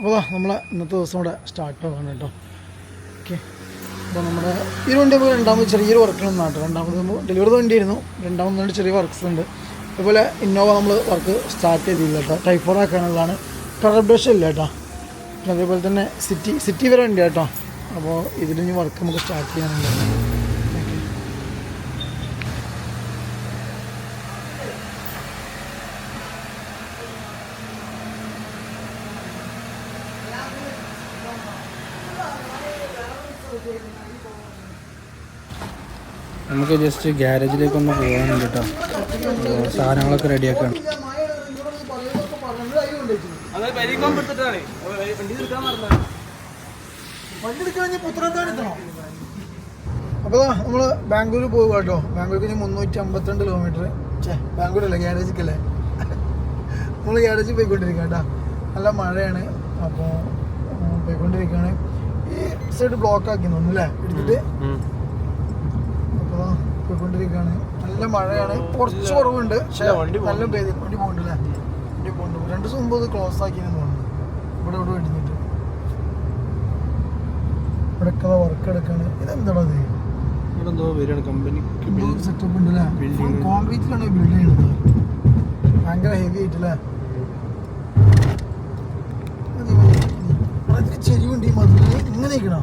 അപ്പോൾ നമ്മളെ ഇന്നത്തെ ദിവസം ഇവിടെ സ്റ്റാർട്ട് ആവാണ് കേട്ടോ. ഓക്കെ, അപ്പോൾ നമ്മുടെ ഈ വണ്ടി നമുക്ക് രണ്ടാമത് ചെറിയൊരു വർക്കുകളൊന്നും കേട്ടോ. രണ്ടാമത് നമ്മൾ ഡെലിവറി വണ്ടിയായിരുന്നു, രണ്ടാമത് ചെറിയ വർക്ക്സ് ഉണ്ട്. അതുപോലെ ഇന്നോവ നമ്മൾ വർക്ക് സ്റ്റാർട്ട് ചെയ്തില്ല കേട്ടോ, ടൈപ്പ് 4 ആക്കാനുള്ളതാണ്. കളർ ബ്രഷ് ഇല്ല കേട്ടോ. പിന്നെ അതേപോലെ തന്നെ സിറ്റി വരെ ഉണ്ട് കേട്ടോ. അപ്പോൾ ഇതിന് വർക്ക് നമുക്ക് സ്റ്റാർട്ട് ചെയ്യാനുണ്ട്. നമുക്ക് ജസ്റ്റ് ഗ്യാരേജിലേക്ക് ഒന്ന് പോകാനുണ്ട് കേട്ടോ. സാധനങ്ങളൊക്കെ റെഡിയാക്കാണ്. അപ്പോൾ നമ്മൾ ബാംഗ്ലൂർ പോകുക കേട്ടോ. ബാംഗ്ലൂർക്ക് ഇനി 352 കിലോമീറ്റർ. ബാംഗ്ലൂരല്ലേ, ഗ്യാരേജിക്കല്ലേ. നമ്മൾ ഗ്യാരേജിൽ പോയിക്കൊണ്ടിരിക്കുക കേട്ടോ. നല്ല മഴയാണ്, അപ്പോൾ പോയിക്കൊണ്ടിരിക്കുകയാണ്. ഈ സൈഡ് ബ്ലോക്ക് ആക്കി തോന്നുന്നു എടുത്തിട്ട്. അപ്പോൾ പോയിക്കൊണ്ടിരിക്കുകയാണ്. നല്ല മഴയാണ്, കുറച്ച് കുറവുണ്ട്, പക്ഷേ നല്ല പേര് വണ്ടി പോകണ്ടല്ലേ. വണ്ടി പോകുന്നുണ്ട്. 2 ദിവസം മുമ്പ് ക്ലോസ് ആക്കിയെന്ന് തോന്നുന്നു. ഇവിടെ വെടിഞ്ഞിട്ട് ഇവിടെയൊക്കെ വർക്ക് എടുക്കാണ്. ഇതെന്താണത്? സെറ്റപ്പ് ഉണ്ട് അല്ലേ. കോൺക്രീറ്റിലാണ് ബിൽഡ് ചെയ്യുന്നത്. ഭയങ്കര ഹെവി ആയിട്ടല്ലേ. ചെരിവുണ്ട് ഈ മതില്. ഇങ്ങനെ ഇരിക്കണോ?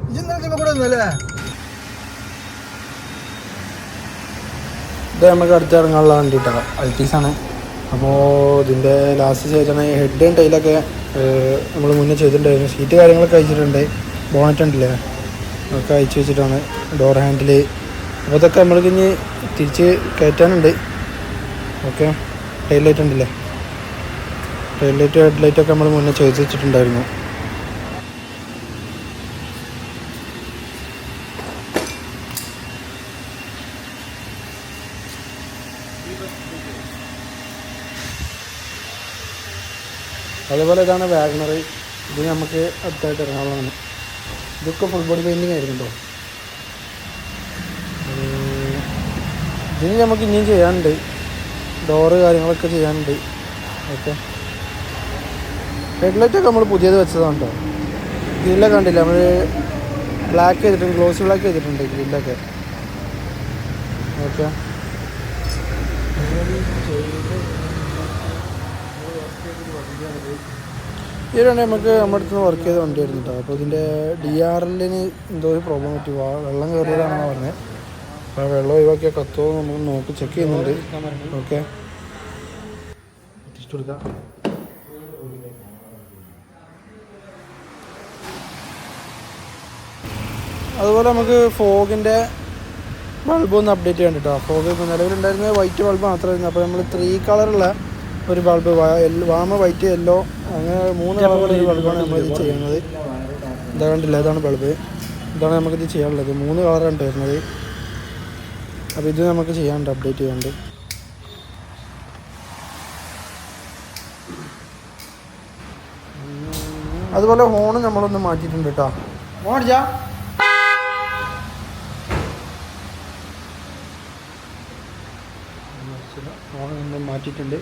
ഇതെന്താ കൂടെ ഒന്നല്ലേ? ഇത് നമുക്ക് അടുത്ത് ഇറങ്ങാനുള്ള വണ്ടിയിട്ടാണ്, അൾട്ടീസാണ്. അപ്പോൾ ഇതിൻ്റെ ലാസ്റ്റ് സ്റ്റേജാണ്. ഹെഡ് ആൻഡ് ടൈലൊക്കെ നമ്മൾ മുന്നേ ചെയ്തിട്ടുണ്ടായിരുന്നു. സീറ്റ് കാര്യങ്ങളൊക്കെ അയച്ചിട്ടുണ്ട്. ബോണറ്റ് ഉണ്ടല്ലേ, അതൊക്കെ അയച്ചു വെച്ചിട്ടാണ്. ഡോർ ഹാൻഡിൽ, അപ്പോൾ ഇതൊക്കെ നമ്മൾക്ക് ഇനി തിരിച്ച് കയറ്റാനുണ്ട്. ഓക്കെ, ടൈൽ ലൈറ്റ് ഉണ്ടല്ലേ, ടൈൽ ലൈറ്റ് ഹെഡ് ലൈറ്റൊക്കെ നമ്മൾ മുന്നേ ചെയ്ത് വെച്ചിട്ടുണ്ടായിരുന്നു. അതേപോലെ ഇതാണ് വാഗണർ. ഇത് നമുക്ക് അടുത്തായിട്ട് ഇറങ്ങാനുള്ളതാണ്. ഇതൊക്കെ ഫുൾ ബോഡി പെയിൻറ്റിങ് ആയിരുന്നു കേട്ടോ. ഇതിന് നമുക്ക് ഇനിയും ചെയ്യാനുണ്ട്, ഡോറ് കാര്യങ്ങളൊക്കെ ചെയ്യാനുണ്ട്. ഓക്കെ, ഹെഡ്ലൈറ്റൊക്കെ നമ്മൾ പുതിയത് വെച്ചതാണ് കേട്ടോ. ഗ്രില്ലൊക്കെ കണ്ടില്ല, നമ്മൾ ബ്ലാക്ക് ചെയ്തിട്ടുണ്ട്, ഗ്ലോസ് ബ്ലാക്ക് ചെയ്തിട്ടുണ്ട് ഗ്രില്ലൊക്കെ. ഓക്കെ, ഈ വണ്ടി നമുക്ക് നമ്മുടെ അടുത്ത് നിന്ന് വർക്ക് ചെയ്ത വണ്ടിയായിരുന്നു കേട്ടോ. അപ്പോൾ ഇതിൻ്റെ DRLന് എന്തോ ഒരു പ്രോബ്ലം പറ്റി, വെള്ളം കയറിയതാണെന്നാണ് പറഞ്ഞത്. അപ്പോൾ വെള്ളം ഒഴിവാക്കിയാൽ കത്തോ നമുക്ക് നോക്കി ചെക്ക് ചെയ്യുന്നുണ്ട്. ഓക്കെ, തിരിച്ചു കൊടുക്കാം. അതുപോലെ നമുക്ക് ഫോഗിൻ്റെ ബൾബ് ഒന്ന് അപ്ഡേറ്റ് ചെയ്യാൻ കേട്ടോ. ഫോഗ് ഇപ്പോൾ നിലവിലുണ്ടായിരുന്നത് വൈറ്റ് ബൾബ് മാത്രമായിരുന്നു. അപ്പോൾ നമ്മൾ 3 കളറുള്ള ഒരു ബൾബ്, വാമ, വൈറ്റ്, യെല്ലോ, അങ്ങനെ 3 കളറുള്ള ഒരു ബൾബാണ് നമ്മളിത് ചെയ്യുന്നത്. ഇതാ കണ്ടില്ല, ഇതാണ് ബൾബ്. ഇതാണ് നമുക്കിത് ചെയ്യാനുള്ളത്. 3 കളറാണ് വരുന്നത്. അപ്പോൾ ഇത് നമുക്ക് ചെയ്യാനുണ്ട്, അപ്ഡേറ്റ് ചെയ്യാനുണ്ട്. അതുപോലെ ഹോണ് നമ്മളൊന്ന് മാറ്റിയിട്ടുണ്ട് കേട്ടോ. ഓടിച്ചാ ഹോൺ നമ്മൾ മാറ്റിയിട്ടുണ്ട്.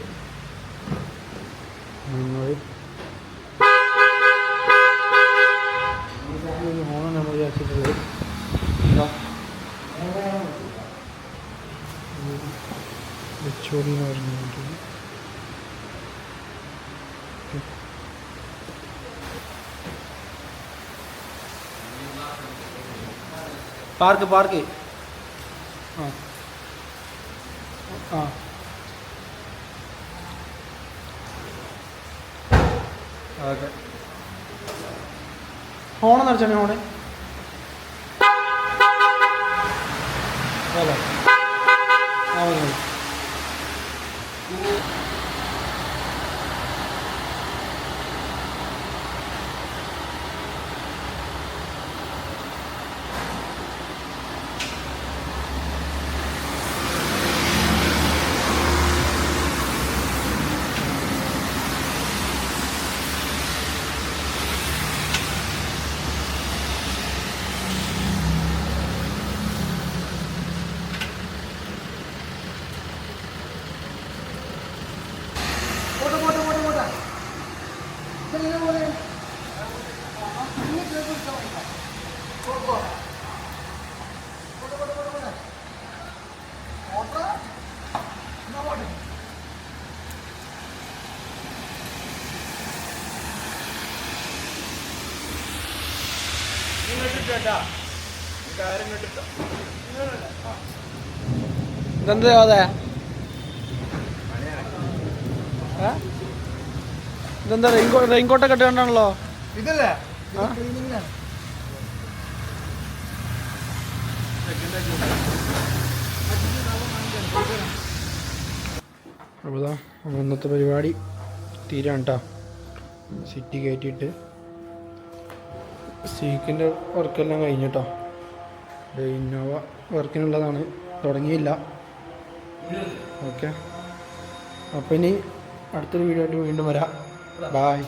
ഹോൺ നമ്മൾ വിചാരിച്ചിട്ടുള്ളത് എന്ന് പറഞ്ഞു. പാർക്ക് ആ ഓക്കെ. ഹോണെന്ന് അടിച്ചാണ് ഹോണ്. അതെ, ആ മതി. ഇതെന്താ അതെ ഇതെന്താ റെയിൻകോട്ടൊക്കെ ഇട്ടുകൊണ്ടാണല്ലോ ഇതല്ലേ അപ്പോൾ ഇന്നത്തെ പരിപാടി തീരാണ് കേട്ടോ. സിറ്റി കയറ്റിയിട്ട് സീക്കിൻ്റെ വർക്കെല്ലാം കഴിഞ്ഞിട്ടോ. ഇന്നോവ വർക്കിനുള്ളതാണ്, തുടങ്ങിയില്ല. ഓക്കെ, അപ്പോൾ ഇനി അടുത്തൊരു വീഡിയോ ആയിട്ട് വീണ്ടും വരാം. ബായ്.